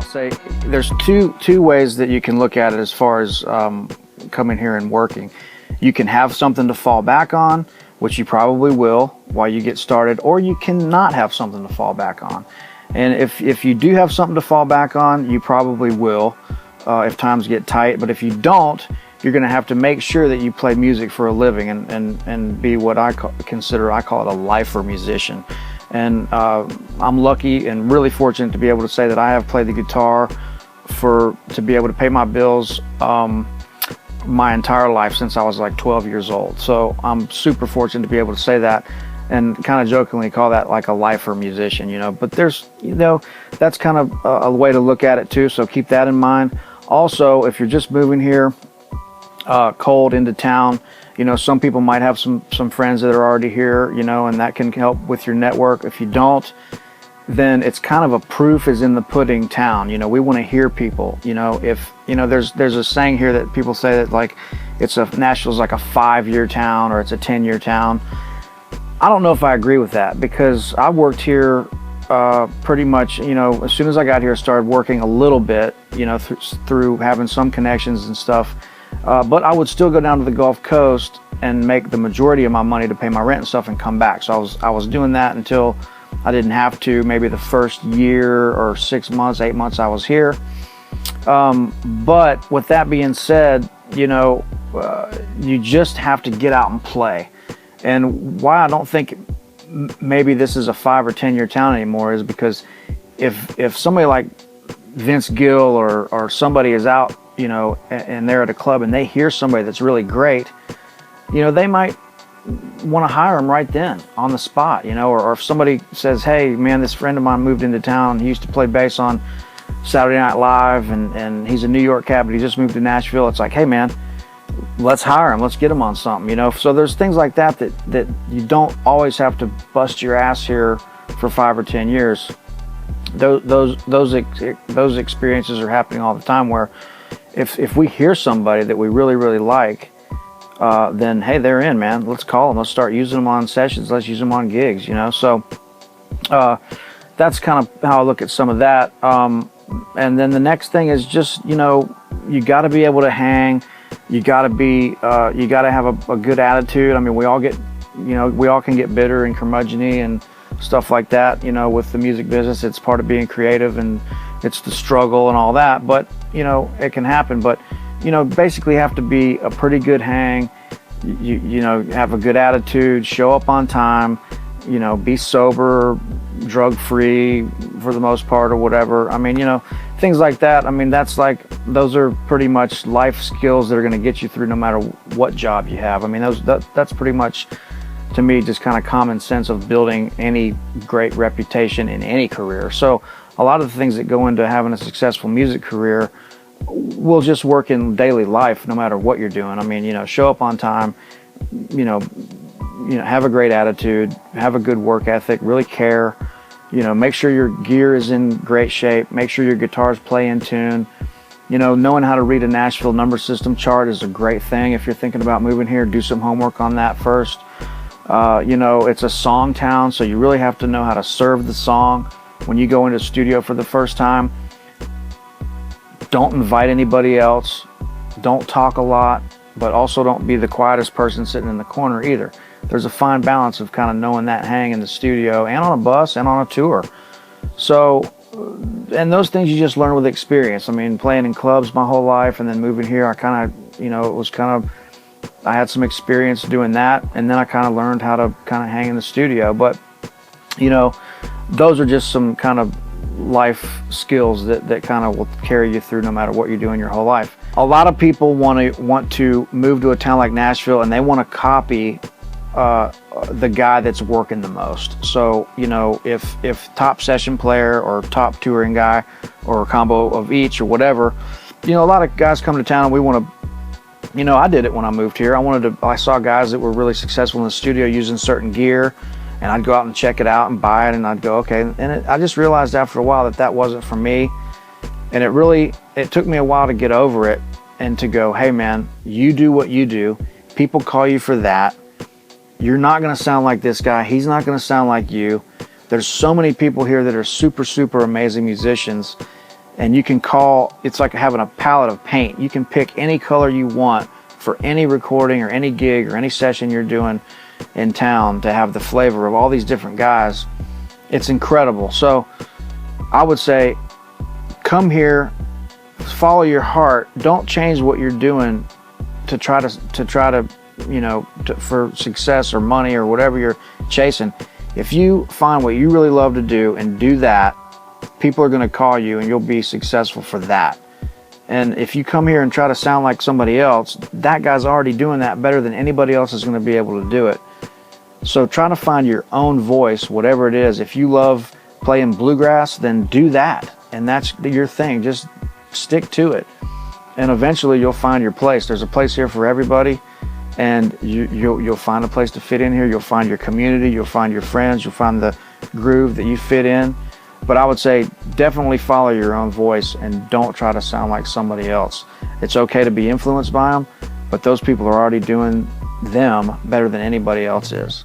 say there's two ways that you can look at it as far as coming here and working. You can have something to fall back on, which you probably will while you get started, or you cannot have something to fall back on. And if you do have something to fall back on, you probably will if times get tight. But if you don't, you're going to have to make sure that you play music for a living and be what I call it a lifer musician. And I'm lucky and really fortunate to be able to say that I have played the guitar to be able to pay my bills my entire life since I was like 12 years old. So I'm super fortunate to be able to say that and kind of jokingly call that like a lifer musician, you know. But there's, you know, that's kind of a way to look at it too. So keep that in mind. Also, if you're just moving here cold into town, you know, some people might have some friends that are already here, you know, and that can help with your network. If you don't, then it's kind of a proof is in the pudding town. You know, we want to hear people, you know. If, you know, there's a saying here that people say that like Nashville's like a 5-year town or it's a 10-year town. I don't know if I agree with that, because I worked here pretty much, you know, as soon as I got here, I started working a little bit, you know, through having some connections and stuff. But I would still go down to the Gulf Coast and make the majority of my money to pay my rent and stuff and come back. So I was doing that until I didn't have to. Maybe the first year or 6 months, 8 months I was here. But with that being said, you know, you just have to get out and play. And why I don't think maybe this is a 5 or 10 year town anymore is because if somebody like Vince Gill or somebody is out, you know, and they're at a club and they hear somebody that's really great, you know, they might want to hire them right then on the spot, you know. Or if somebody says, hey man, this friend of mine moved into town, he used to play bass on Saturday Night Live and he's a New York cat, but he just moved to Nashville. It's like, hey man, let's hire him, let's get him on something, you know. So there's things like that you don't always have to bust your ass here for 5 or 10 years. Those experiences are happening all the time, where if we hear somebody that we really, really like, then hey, they're in, man. Let's call them. Let's start using them on sessions. Let's use them on gigs, you know. So that's kind of how I look at some of that. And then the next thing is just, you know, you got to be able to hang. You got to have a good attitude. I mean, we all can get bitter and curmudgeon-y and stuff like that, you know, with the music business. It's part of being creative and it's the struggle and all that, but you know, it can happen. But you know, basically have to be a pretty good hang. You know, have a good attitude, show up on time, you know, be sober, drug free for the most part or whatever. I mean, you know, things like that. I mean, those are pretty much life skills that are going to get you through no matter what job you have. I mean, that's pretty much, to me, just kind of common sense of building any great reputation in any career. So a lot of the things that go into having a successful music career will just work in daily life no matter what you're doing. I mean, you know, show up on time, you know, have a great attitude, have a good work ethic, really care, you know, make sure your gear is in great shape, make sure your guitars play in tune. You know, knowing how to read a Nashville number system chart is a great thing. If you're thinking about moving here, do some homework on that first. You know, it's a song town, so you really have to know how to serve the song when you go into the studio for the first time. Don't invite anybody else. Don't talk a lot, but also don't be the quietest person sitting in the corner either. There's a fine balance of kind of knowing that hang in the studio and on a bus and on a tour. So, and those things you just learn with experience. I mean, playing in clubs my whole life and then moving here, I kind of, you know, I had some experience doing that, and then I kind of learned how to kind of hang in the studio. But, you know, those are just some kind of life skills that kind of will carry you through no matter what you're doing your whole life. A lot of people want to move to a town like Nashville and they want to copy the guy that's working the most. So, you know, if top session player or top touring guy or a combo of each or whatever, you know, a lot of guys come to town and we want to, you know, I did it when I moved here. I saw guys that were really successful in the studio using certain gear, and I'd go out and check it out and buy it, and I'd go, okay. And I just realized after a while that wasn't for me. And it took me a while to get over it and to go, hey man, you do what you do. People call you for that. You're not going to sound like this guy. He's not going to sound like you. There's so many people here that are super, super amazing musicians. And you can it's like having a palette of paint. You can pick any color you want for any recording or any gig or any session you're doing in town to have the flavor of all these different guys. It's incredible. So I would say, come here, follow your heart. Don't change what you're doing to try to for success or money or whatever you're chasing. If you find what you really love to do and do that, people are going to call you and you'll be successful for that. And if you come here and try to sound like somebody else, that guy's already doing that better than anybody else is going to be able to do it. So try to find your own voice, whatever it is. If you love playing bluegrass, then do that. And that's your thing. Just stick to it. And eventually you'll find your place. There's a place here for everybody. And you'll find a place to fit in here. You'll find your community. You'll find your friends. You'll find the groove that you fit in. But I would say definitely follow your own voice and don't try to sound like somebody else. It's okay to be influenced by them, but those people are already doing them better than anybody else is.